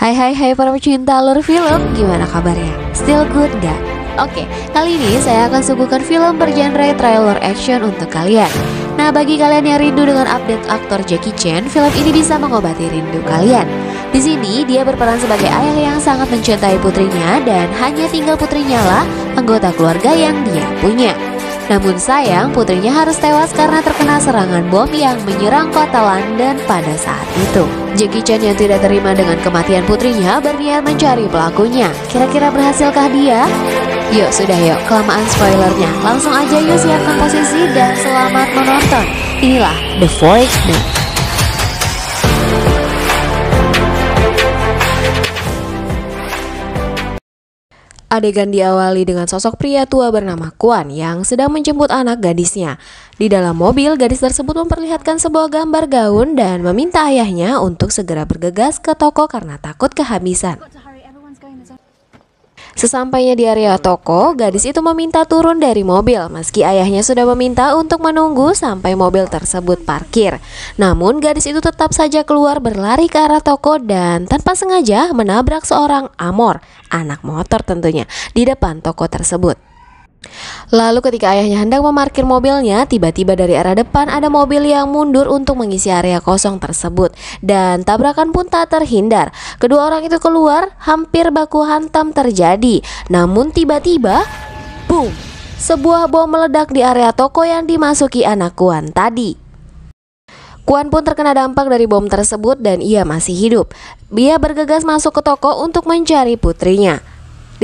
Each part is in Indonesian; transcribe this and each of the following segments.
Hai para pecinta alur film, gimana kabarnya? Still good gak? Oke, kali ini saya akan suguhkan film bergenre thriller action untuk kalian. Nah, bagi kalian yang rindu dengan update aktor Jackie Chan, film ini bisa mengobati rindu kalian. Di sini dia berperan sebagai ayah yang sangat mencintai putrinya dan hanya tinggal putrinya lah anggota keluarga yang dia punya. Namun sayang, putrinya harus tewas karena terkena serangan bom yang menyerang kota London pada saat itu. Jackie Chan yang tidak terima dengan kematian putrinya berniat mencari pelakunya. Kira-kira berhasilkah dia? Yuk kelamaan spoilernya. Langsung aja yuk siapkan posisi dan selamat menonton. Inilah The Fourth Man. Adegan diawali dengan sosok pria tua bernama Kwan yang sedang menjemput anak gadisnya. Di dalam mobil, gadis tersebut memperlihatkan sebuah gambar gaun dan meminta ayahnya untuk segera bergegas ke toko karena takut kehabisan. Sesampainya di area toko, gadis itu meminta turun dari mobil meski ayahnya sudah meminta untuk menunggu sampai mobil tersebut parkir. Namun gadis itu tetap saja keluar berlari ke arah toko dan tanpa sengaja menabrak seorang Amor, anak motor tentunya, di depan toko tersebut. Lalu ketika ayahnya hendak memarkir mobilnya, tiba-tiba dari arah depan ada mobil yang mundur untuk mengisi area kosong tersebut. Dan tabrakan pun tak terhindar. Kedua orang itu keluar, hampir baku hantam terjadi. Namun tiba-tiba, boom! Sebuah bom meledak di area toko yang dimasuki anak Kwan tadi. Kwan pun terkena dampak dari bom tersebut dan ia masih hidup. Dia bergegas masuk ke toko untuk mencari putrinya.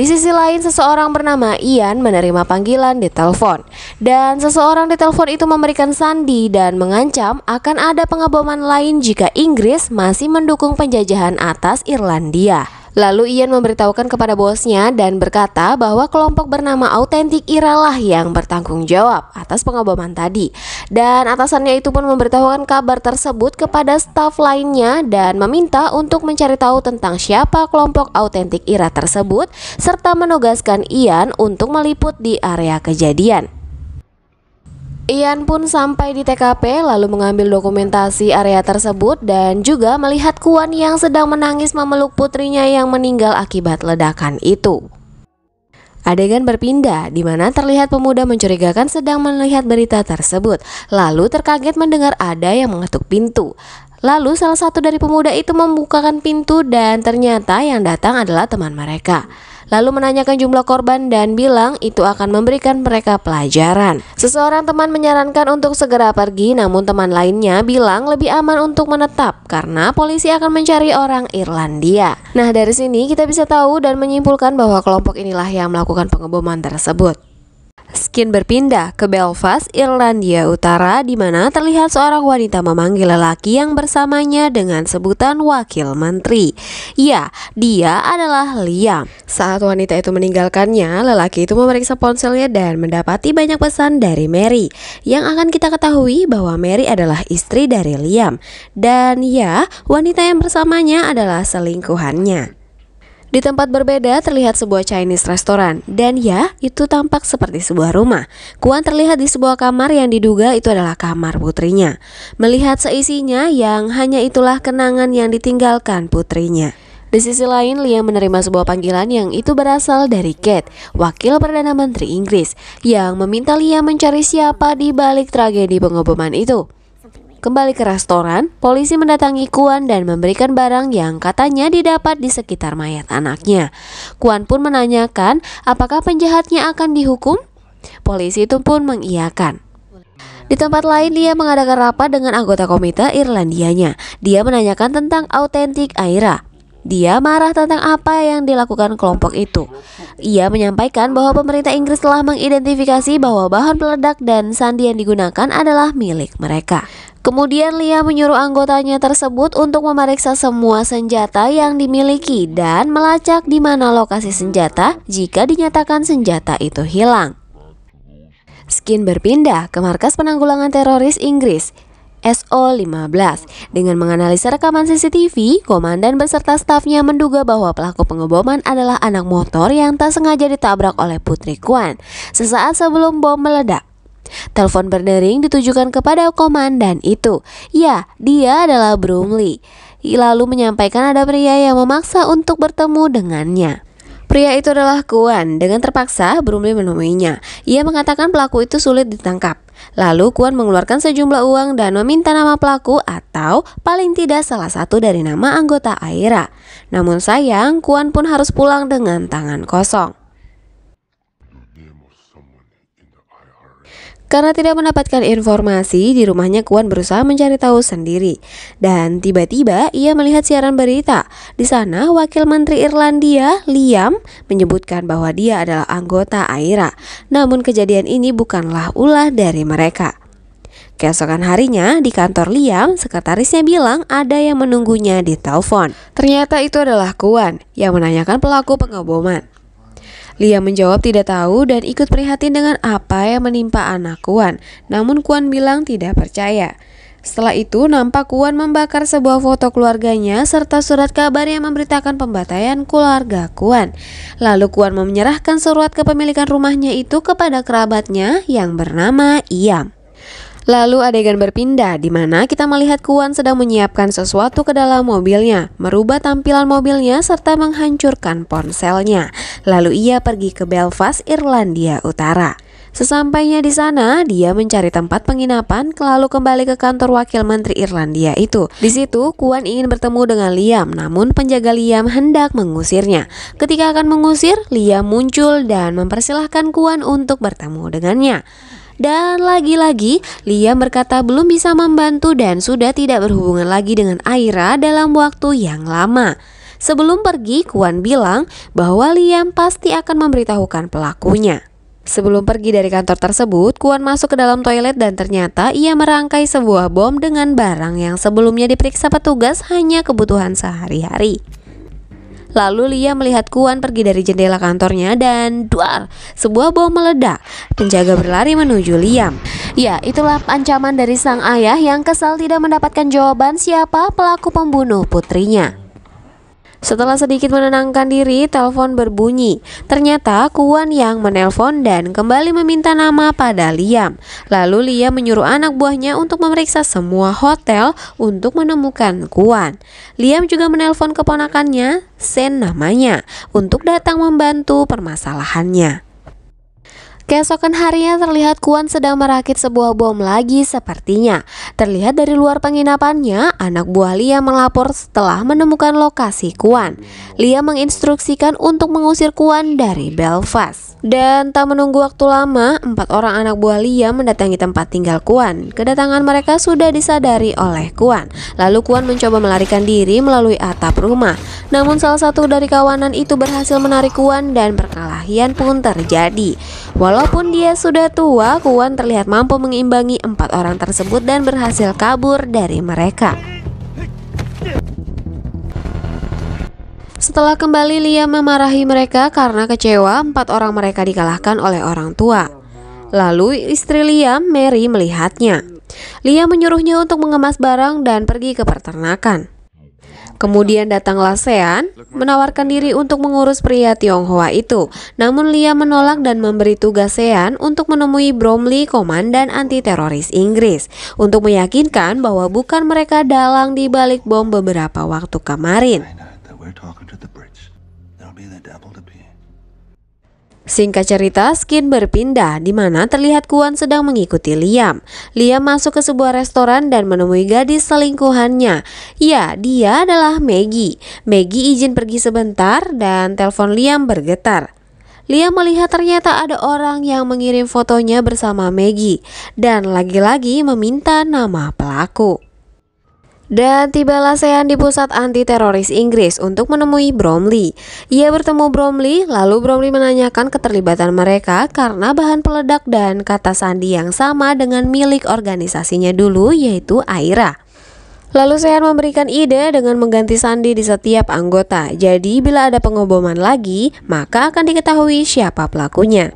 Di sisi lain, seseorang bernama Ian menerima panggilan di telepon. Dan seseorang di telepon itu memberikan sandi dan mengancam akan ada pengeboman lain jika Inggris masih mendukung penjajahan atas Irlandia. Lalu Ian memberitahukan kepada bosnya dan berkata bahwa kelompok bernama Authentic Era lah yang bertanggung jawab atas pengeboman tadi. Dan atasannya itu pun memberitahukan kabar tersebut kepada staf lainnya dan meminta untuk mencari tahu tentang siapa kelompok Authentic Era tersebut serta menugaskan Ian untuk meliput di area kejadian. Ian pun sampai di TKP lalu mengambil dokumentasi area tersebut dan juga melihat Kwan yang sedang menangis memeluk putrinya yang meninggal akibat ledakan itu. Adegan berpindah di mana terlihat pemuda mencurigakan sedang melihat berita tersebut, lalu terkaget mendengar ada yang mengetuk pintu. Lalu salah satu dari pemuda itu membukakan pintu dan ternyata yang datang adalah teman mereka. Lalu menanyakan jumlah korban dan bilang itu akan memberikan mereka pelajaran. Seseorang teman menyarankan untuk segera pergi, namun teman lainnya bilang lebih aman untuk menetap karena polisi akan mencari orang Irlandia. Nah, dari sini kita bisa tahu dan menyimpulkan bahwa kelompok inilah yang melakukan pengeboman tersebut. Skin berpindah ke Belfast, Irlandia Utara, di mana terlihat seorang wanita memanggil lelaki yang bersamanya dengan sebutan wakil menteri. Ya, dia adalah Liam. Saat wanita itu meninggalkannya, lelaki itu memeriksa ponselnya dan mendapati banyak pesan dari Mary. Yang akan kita ketahui bahwa Mary adalah istri dari Liam. Dan ya, wanita yang bersamanya adalah selingkuhannya. Di tempat berbeda terlihat sebuah Chinese restoran dan ya, itu tampak seperti sebuah rumah. Kwan terlihat di sebuah kamar yang diduga itu adalah kamar putrinya. Melihat seisinya yang hanya itulah kenangan yang ditinggalkan putrinya. Di sisi lain, Liam menerima sebuah panggilan yang itu berasal dari Kate, wakil Perdana Menteri Inggris, yang meminta Liam mencari siapa di balik tragedi pengeboman itu. Kembali ke restoran, polisi mendatangi Kwan dan memberikan barang yang katanya didapat di sekitar mayat anaknya. Kwan pun menanyakan apakah penjahatnya akan dihukum. Polisi itu pun mengiyakan. Di tempat lain, dia mengadakan rapat dengan anggota komite Irlandianya. Dia menanyakan tentang Authentic Era. Dia marah tentang apa yang dilakukan kelompok itu. Ia menyampaikan bahwa pemerintah Inggris telah mengidentifikasi bahwa bahan peledak dan sandi yang digunakan adalah milik mereka. Kemudian Liam menyuruh anggotanya tersebut untuk memeriksa semua senjata yang dimiliki dan melacak di mana lokasi senjata jika dinyatakan senjata itu hilang. Skin berpindah ke markas penanggulangan teroris Inggris, SO15. Dengan menganalisa rekaman CCTV, komandan beserta stafnya menduga bahwa pelaku pengeboman adalah anak motor yang tak sengaja ditabrak oleh putri Kwan sesaat sebelum bom meledak. Telepon berdering ditujukan kepada komandan itu. Ya, dia adalah Bromley. lalu menyampaikan ada pria yang memaksa untuk bertemu dengannya. Pria itu adalah Kwon. Dengan terpaksa, Bromley menemuinya. Ia mengatakan pelaku itu sulit ditangkap. Lalu Kwon mengeluarkan sejumlah uang dan meminta nama pelaku atau paling tidak salah satu dari nama anggota Aira. Namun sayang, Kwon pun harus pulang dengan tangan kosong. Karena tidak mendapatkan informasi, di rumahnya Kwon berusaha mencari tahu sendiri. Dan tiba-tiba ia melihat siaran berita. Di sana, Wakil Menteri Irlandia, Liam, menyebutkan bahwa dia adalah anggota Aira. Namun kejadian ini bukanlah ulah dari mereka. Keesokan harinya, di kantor Liam, sekretarisnya bilang ada yang menunggunya di telepon. Ternyata itu adalah Kwon yang menanyakan pelaku pengeboman. Liam menjawab tidak tahu dan ikut prihatin dengan apa yang menimpa anak Kwon. Namun Kwon bilang tidak percaya. Setelah itu nampak Kwon membakar sebuah foto keluarganya serta surat kabar yang memberitakan pembantaian keluarga Kwon. Lalu Kwon menyerahkan surat kepemilikan rumahnya itu kepada kerabatnya yang bernama Iam. Lalu adegan berpindah di mana kita melihat Kwon sedang menyiapkan sesuatu ke dalam mobilnya, merubah tampilan mobilnya serta menghancurkan ponselnya. Lalu ia pergi ke Belfast, Irlandia Utara. Sesampainya di sana, dia mencari tempat penginapan lalu kembali ke kantor Wakil Menteri Irlandia itu. Di situ, Kwon ingin bertemu dengan Liam, namun penjaga Liam hendak mengusirnya. Ketika akan mengusir, Liam muncul dan mempersilahkan Kwon untuk bertemu dengannya. Dan lagi-lagi, Liam berkata belum bisa membantu dan sudah tidak berhubungan lagi dengan Aira dalam waktu yang lama. Sebelum pergi, Kwon bilang bahwa Liam pasti akan memberitahukan pelakunya. Sebelum pergi dari kantor tersebut, Kwon masuk ke dalam toilet dan ternyata ia merangkai sebuah bom dengan barang yang sebelumnya diperiksa petugas hanya kebutuhan sehari-hari. Lalu Liam melihat Kwon pergi dari jendela kantornya dan duar, sebuah bom meledak. Penjaga berlari menuju Liam. Ya, itulah ancaman dari sang ayah yang kesal tidak mendapatkan jawaban siapa pelaku pembunuh putrinya. Setelah sedikit menenangkan diri, telepon berbunyi. Ternyata Kwon yang menelpon dan kembali meminta nama pada Liam. Lalu Liam menyuruh anak buahnya untuk memeriksa semua hotel untuk menemukan Kwon. Liam juga menelpon keponakannya, Sen namanya, untuk datang membantu permasalahannya. Keesokan harinya terlihat Kwon sedang merakit sebuah bom lagi sepertinya. Terlihat dari luar penginapannya, anak buah Liam melapor setelah menemukan lokasi Kwon. Liam menginstruksikan untuk mengusir Kwon dari Belfast. Dan tak menunggu waktu lama, 4 orang anak buah Liam mendatangi tempat tinggal Kwon. Kedatangan mereka sudah disadari oleh Kwon. Lalu Kwon mencoba melarikan diri melalui atap rumah. Namun salah satu dari kawanan itu berhasil menarik Kwon dan perkelahian pun terjadi. Walaupun dia sudah tua, Kwon terlihat mampu mengimbangi 4 orang tersebut dan berhasil kabur dari mereka. Setelah kembali, Liam memarahi mereka karena kecewa 4 orang mereka dikalahkan oleh orang tua. Lalu istri Liam, Mary, melihatnya. Liam menyuruhnya untuk mengemas barang dan pergi ke peternakan. Kemudian datanglah Sean, menawarkan diri untuk mengurus pria Tionghoa itu. Namun Liam menolak dan memberi tugas Sean untuk menemui Bromley, komandan anti-teroris Inggris, untuk meyakinkan bahwa bukan mereka dalang di balik bom beberapa waktu kemarin. Singkat cerita, scene berpindah di mana terlihat Kwon sedang mengikuti Liam. Liam masuk ke sebuah restoran dan menemui gadis selingkuhannya. Ya, dia adalah Maggie. Maggie izin pergi sebentar dan telepon Liam bergetar. Liam melihat ternyata ada orang yang mengirim fotonya bersama Maggie dan lagi-lagi meminta nama pelaku. Dan tibalah Sean di pusat anti-teroris Inggris untuk menemui Bromley. Ia bertemu Bromley, lalu Bromley menanyakan keterlibatan mereka karena bahan peledak dan kata sandi yang sama dengan milik organisasinya dulu, yaitu Aira. Lalu Sean memberikan ide dengan mengganti sandi di setiap anggota. Jadi bila ada pengeboman lagi, maka akan diketahui siapa pelakunya.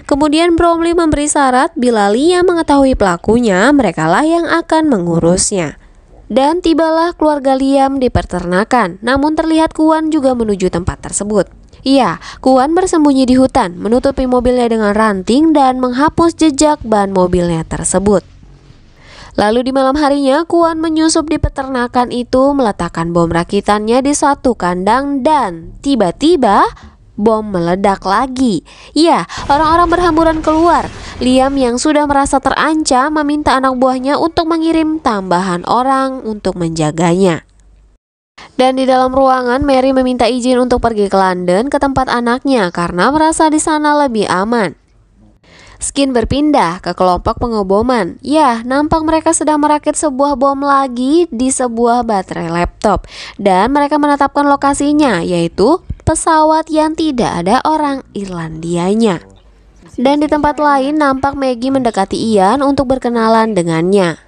Kemudian Bromley memberi syarat bila Liam mengetahui pelakunya, merekalah yang akan mengurusnya. Dan tibalah keluarga Liam di peternakan. Namun terlihat Kwon juga menuju tempat tersebut. Iya, Kwon bersembunyi di hutan, menutupi mobilnya dengan ranting dan menghapus jejak ban mobilnya tersebut. Lalu di malam harinya, Kwon menyusup di peternakan itu, meletakkan bom rakitannya di suatu kandang dan tiba-tiba bom meledak lagi. Ya, orang-orang berhamburan keluar. Liam yang sudah merasa terancam meminta anak buahnya untuk mengirim tambahan orang untuk menjaganya. Dan di dalam ruangan, Mary meminta izin untuk pergi ke London ke tempat anaknya karena merasa di sana lebih aman. Skin berpindah ke kelompok pengeboman. Ya, nampak mereka sedang merakit sebuah bom lagi di sebuah baterai laptop. Dan mereka menetapkan lokasinya, yaitu pesawat yang tidak ada orang Irlandianya. Dan di tempat lain nampak Maggie mendekati Ian untuk berkenalan dengannya.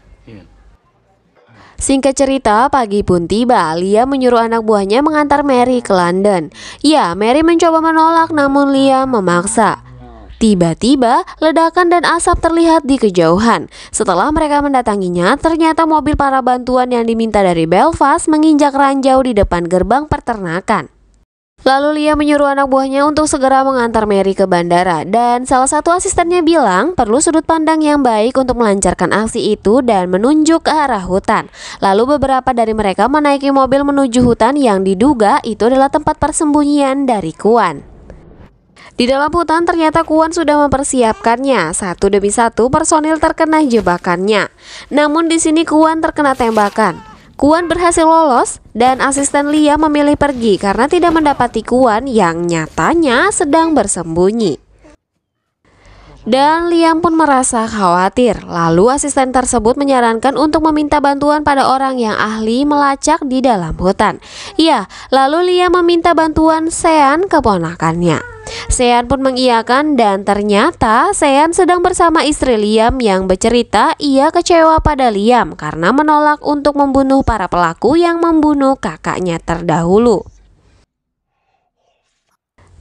Singkat cerita, pagi pun tiba. Liam menyuruh anak buahnya mengantar Mary ke London. Ya, Mary mencoba menolak namun Liam memaksa. Tiba-tiba, ledakan dan asap terlihat di kejauhan. Setelah mereka mendatanginya, ternyata mobil para bantuan yang diminta dari Belfast menginjak ranjau di depan gerbang peternakan. Lalu Liam menyuruh anak buahnya untuk segera mengantar Mary ke bandara. Dan salah satu asistennya bilang perlu sudut pandang yang baik untuk melancarkan aksi itu dan menunjuk ke arah hutan. Lalu beberapa dari mereka menaiki mobil menuju hutan yang diduga itu adalah tempat persembunyian dari Kwon. Di dalam hutan ternyata Kwon sudah mempersiapkannya. Satu demi satu personil terkena jebakannya. Namun di sini Kwon terkena tembakan. Kwon berhasil lolos dan asisten Liam memilih pergi karena tidak mendapati Kwon yang nyatanya sedang bersembunyi. Dan Liam pun merasa khawatir. Lalu asisten tersebut menyarankan untuk meminta bantuan pada orang yang ahli melacak di dalam hutan. Ya, lalu Liam meminta bantuan Sean, keponakannya. Sean pun mengiyakan dan ternyata Sean sedang bersama istri Liam yang bercerita ia kecewa pada Liam karena menolak untuk membunuh para pelaku yang membunuh kakaknya terdahulu.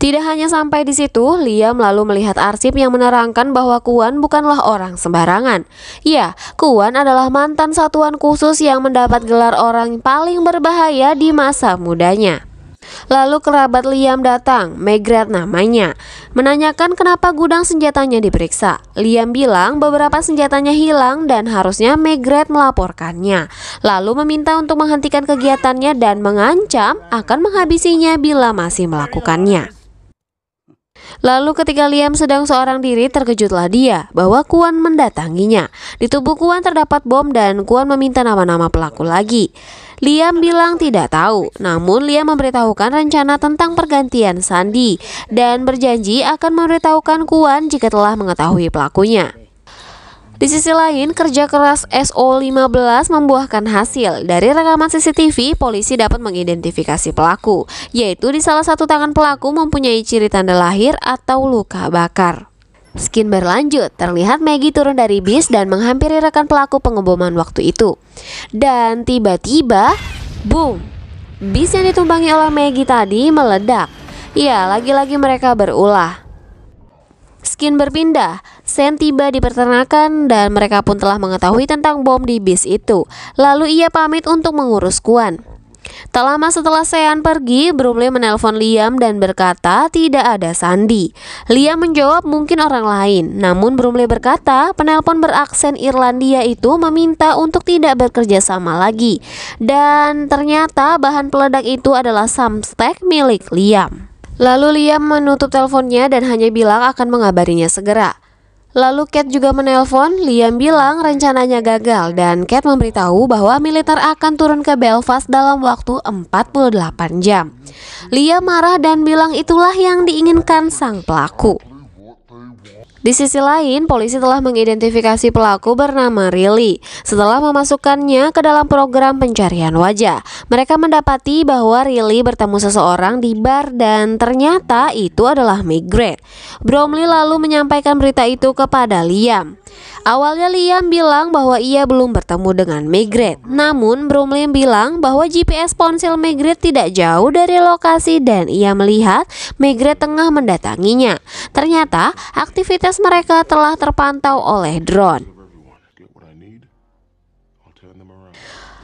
Tidak hanya sampai di situ, Liam lalu melihat arsip yang menerangkan bahwa Kwon bukanlah orang sembarangan. Ya, Kwon adalah mantan satuan khusus yang mendapat gelar orang paling berbahaya di masa mudanya. Lalu kerabat Liam datang, Margaret namanya, menanyakan kenapa gudang senjatanya diperiksa. Liam bilang beberapa senjatanya hilang dan harusnya Margaret melaporkannya. Lalu meminta untuk menghentikan kegiatannya dan mengancam akan menghabisinya bila masih melakukannya. Lalu ketika Liam sedang seorang diri, terkejutlah dia bahwa Kwon mendatanginya. Di tubuh Kwon terdapat bom dan Kwon meminta nama-nama pelaku lagi. Liam bilang tidak tahu, namun Liam memberitahukan rencana tentang pergantian sandi dan berjanji akan memberitahukan Kwon jika telah mengetahui pelakunya. Di sisi lain, kerja keras SO15 membuahkan hasil. Dari rekaman CCTV, polisi dapat mengidentifikasi pelaku, yaitu di salah satu tangan pelaku mempunyai ciri tanda lahir atau luka bakar. Skin berlanjut, terlihat Maggie turun dari bis dan menghampiri rekan pelaku pengeboman waktu itu. Dan tiba-tiba, boom! Bis yang ditumpangi oleh Maggie tadi meledak. Ya, lagi-lagi mereka berulah. Skin berpindah, Sean tiba di peternakan dan mereka pun telah mengetahui tentang bom di bis itu. Lalu ia pamit untuk mengurus Kwon. Tak lama setelah Sean pergi, Bromley menelpon Liam dan berkata tidak ada sandi. Liam menjawab mungkin orang lain, namun Bromley berkata penelpon beraksen Irlandia itu meminta untuk tidak bekerja sama lagi. Dan ternyata bahan peledak itu adalah samstek milik Liam. Lalu Liam menutup teleponnya dan hanya bilang akan mengabarinya segera. Lalu Kate juga menelpon. Liam bilang rencananya gagal dan Kate memberitahu bahwa militer akan turun ke Belfast dalam waktu 48 jam. Liam marah dan bilang itulah yang diinginkan sang pelaku. Di sisi lain, polisi telah mengidentifikasi pelaku bernama Riley. Setelah memasukkannya ke dalam program pencarian wajah, mereka mendapati bahwa Riley bertemu seseorang di bar dan ternyata itu adalah Margaret. Bromley lalu menyampaikan berita itu kepada Liam. Awalnya Liam bilang bahwa ia belum bertemu dengan Margaret, namun Bromley bilang bahwa GPS ponsel Margaret tidak jauh dari lokasi dan ia melihat Margaret tengah mendatanginya. Ternyata aktivitas mereka telah terpantau oleh drone.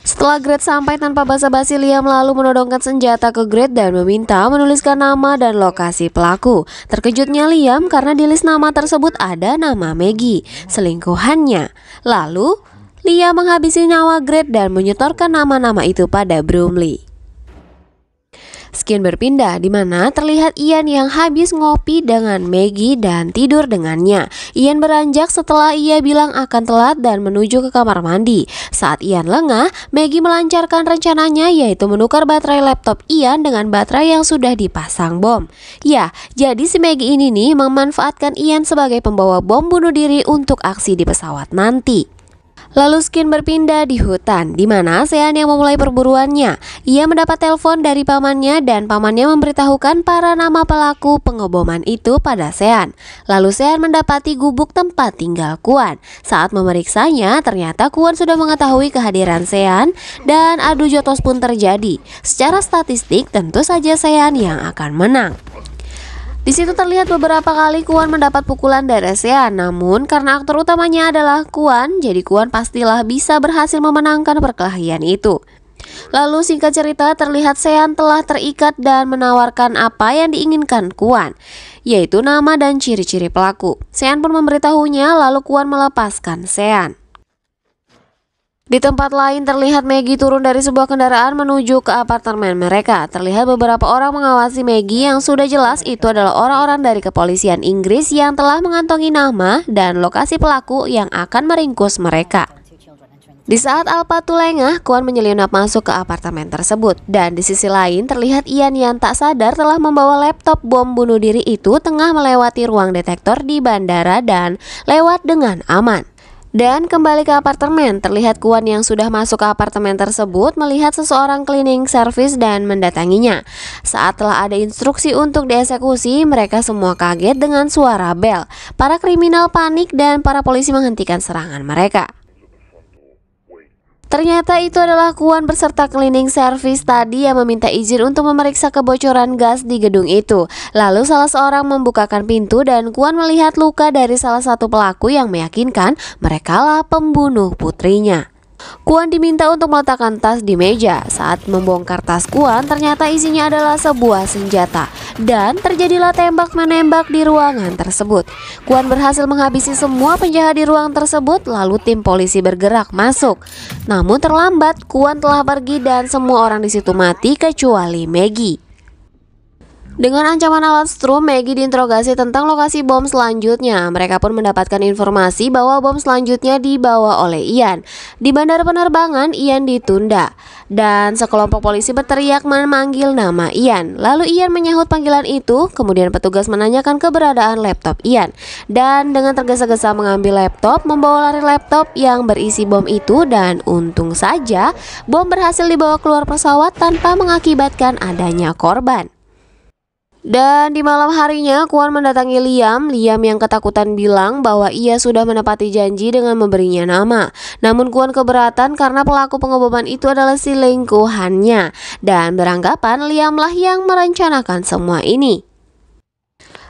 Setelah Gret sampai tanpa basa-basi, Liam lalu menodongkan senjata ke Gret dan meminta menuliskan nama dan lokasi pelaku. Terkejutnya Liam karena di list nama tersebut ada nama Maggie, selingkuhannya. Lalu Liam menghabisi nyawa Great dan menyetorkan nama-nama itu pada Bromley. Skin berpindah di mana terlihat Ian yang habis ngopi dengan Maggie dan tidur dengannya. Ian beranjak setelah ia bilang akan telat dan menuju ke kamar mandi. Saat Ian lengah, Maggie melancarkan rencananya yaitu menukar baterai laptop Ian dengan baterai yang sudah dipasang bom. Ya, jadi si Maggie ini nih memanfaatkan Ian sebagai pembawa bom bunuh diri untuk aksi di pesawat nanti. Lalu Skin berpindah di hutan, di mana Sean yang memulai perburuannya. Ia mendapat telepon dari pamannya dan pamannya memberitahukan para nama pelaku pengeboman itu pada Sean. Lalu Sean mendapati gubuk tempat tinggal Kwon. Saat memeriksanya, ternyata Kwon sudah mengetahui kehadiran Sean dan adu jotos pun terjadi. Secara statistik, tentu saja Sean yang akan menang. Di situ terlihat beberapa kali Kwon mendapat pukulan dari Sean, namun karena aktor utamanya adalah Kwon, jadi Kwon pastilah bisa berhasil memenangkan perkelahian itu. Lalu singkat cerita terlihat Sean telah terikat dan menawarkan apa yang diinginkan Kwon, yaitu nama dan ciri-ciri pelaku. Sean pun memberitahunya, lalu Kwon melepaskan Sean. Di tempat lain terlihat Maggie turun dari sebuah kendaraan menuju ke apartemen mereka. Terlihat beberapa orang mengawasi Maggie yang sudah jelas itu adalah orang-orang dari kepolisian Inggris yang telah mengantongi nama dan lokasi pelaku yang akan meringkus mereka. Di saat Alpatu lengah, Kwon menyelinap masuk ke apartemen tersebut. Dan di sisi lain terlihat Ian yang tak sadar telah membawa laptop bom bunuh diri itu tengah melewati ruang detektor di bandara dan lewat dengan aman. Dan kembali ke apartemen, terlihat Kwon yang sudah masuk ke apartemen tersebut melihat seseorang cleaning service dan mendatanginya. Saat telah ada instruksi untuk dieksekusi, mereka semua kaget dengan suara bel. Para kriminal panik dan para polisi menghentikan serangan mereka. Ternyata itu adalah Kwon beserta cleaning service tadi yang meminta izin untuk memeriksa kebocoran gas di gedung itu. Lalu salah seorang membukakan pintu dan Kwon melihat luka dari salah satu pelaku yang meyakinkan merekalah pembunuh putrinya. Kwon diminta untuk meletakkan tas di meja. Saat membongkar tas Kwon, ternyata isinya adalah sebuah senjata. Dan terjadilah tembak-menembak di ruangan tersebut. Kwon berhasil menghabisi semua penjahat di ruang tersebut, lalu tim polisi bergerak masuk. Namun terlambat, Kwon telah pergi dan semua orang di situ mati kecuali Maggie. Dengan ancaman alat strum, Maggie diinterogasi tentang lokasi bom selanjutnya. Mereka pun mendapatkan informasi bahwa bom selanjutnya dibawa oleh Ian. Di bandara penerbangan, Ian ditunda. Dan sekelompok polisi berteriak memanggil nama Ian. Lalu Ian menyahut panggilan itu, kemudian petugas menanyakan keberadaan laptop Ian. Dan dengan tergesa-gesa mengambil laptop, membawa lari laptop yang berisi bom itu. Dan untung saja, bom berhasil dibawa keluar pesawat tanpa mengakibatkan adanya korban. Dan di malam harinya, Kwon mendatangi Liam yang ketakutan bilang bahwa ia sudah menepati janji dengan memberinya nama. Namun Kwon keberatan karena pelaku pengeboman itu adalah selingkuhannya. Dan beranggapan Liam lah yang merencanakan semua ini.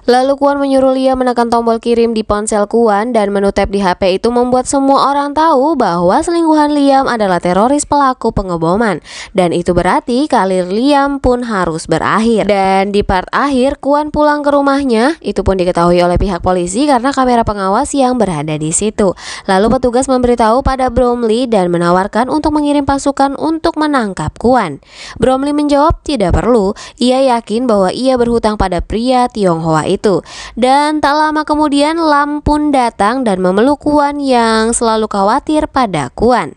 Lalu Kwon menyuruh Liam menekan tombol kirim di ponsel Kwon dan menu tab di HP itu membuat semua orang tahu bahwa selingkuhan Liam adalah teroris pelaku pengeboman. Dan itu berarti karir Liam pun harus berakhir. Dan di part akhir, Kwon pulang ke rumahnya. Itu pun diketahui oleh pihak polisi karena kamera pengawas yang berada di situ. Lalu petugas memberitahu pada Bromley dan menawarkan untuk mengirim pasukan untuk menangkap Kwon. Bromley menjawab tidak perlu. Ia yakin bahwa ia berhutang pada pria Tionghoa itu. Dan tak lama kemudian Lam pun datang dan memeluk Kwon yang selalu khawatir pada Kwon.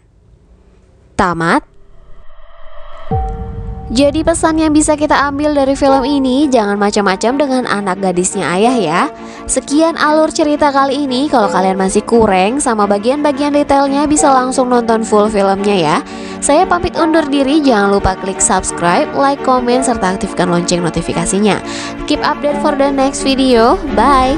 Tamat. Jadi pesan yang bisa kita ambil dari film ini, jangan macam-macam dengan anak gadisnya ayah ya. Sekian alur cerita kali ini. Kalau kalian masih kurang sama bagian-bagian detailnya, bisa langsung nonton full filmnya ya. Saya pamit undur diri, jangan lupa klik subscribe, like, komen, serta aktifkan lonceng notifikasinya. Keep update for the next video, bye.